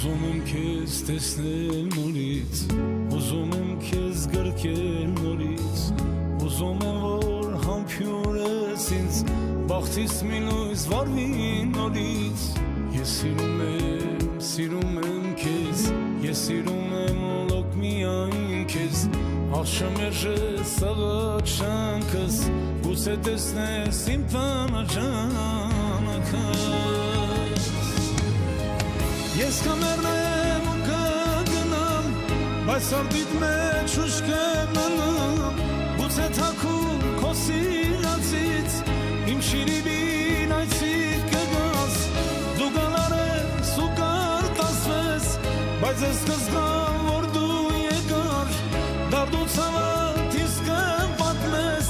Ուզում եմ քեզ տեսնել նորից, ուզում եմ քեզ գրկել նորից, ուզում եմ որ համբյուրես ինձ, բախտիս մի լույս վառվի նորից։ Ես սիրում եմ քեզ, ես սիրում եմ լոկ միայն քեզ, աղշամերժես աղաչանքս, գուցե տեսնես իմ տանջանքս։ Ես կմեռնեմ ու կգնամ, բայց սարդիդ մեջ ուժ կմնամ, գուցե թաքուն քո սիրածից, իմ շիրիմին այցիկ կգաս, դու գալարես ու կարտասվես, բայց ես կզգամ, որ դու եկար, դարդու ցավդ ինձ կպատմես,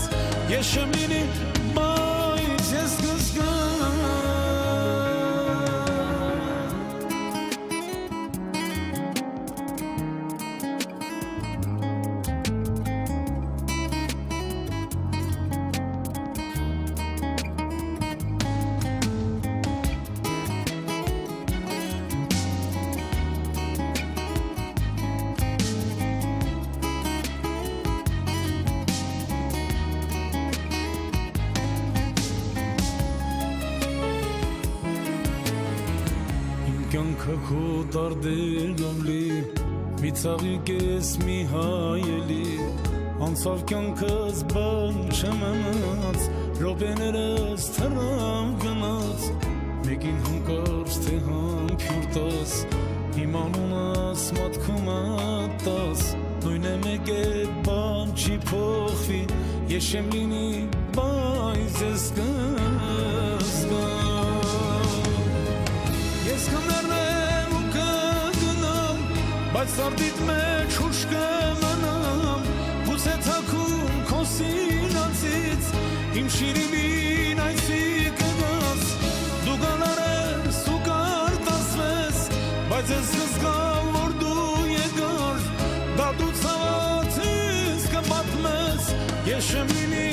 ես չեմ լինի, բայց ես կզգամ։ Կյանքը քո դարդերով լի, մի ծաղիկ ես մի հայելի, անցավ կյանքս բան չմնաց, րոպեներս թռավ գնաց, մեկին հանկարծ թե համբյուր տաս, իմ անունս մատքում ատաս, նույն է մեկ է բան չի փոխվի, ես չեմ լինի, բայց ես կզգամ։ Ես կմեռնեմ ու կգնամ, բայց սարդիդ մեջ ուժ կմնամ, գուցե թաքուն քո սիրածից, իմ շիրիմին այցիկ կգաս, դու գալարես ու կարտասվես, բայց ես կզգամ, որ դու եկար, դարդու ցավդ ինձ կպատմես, ես չեմ լինի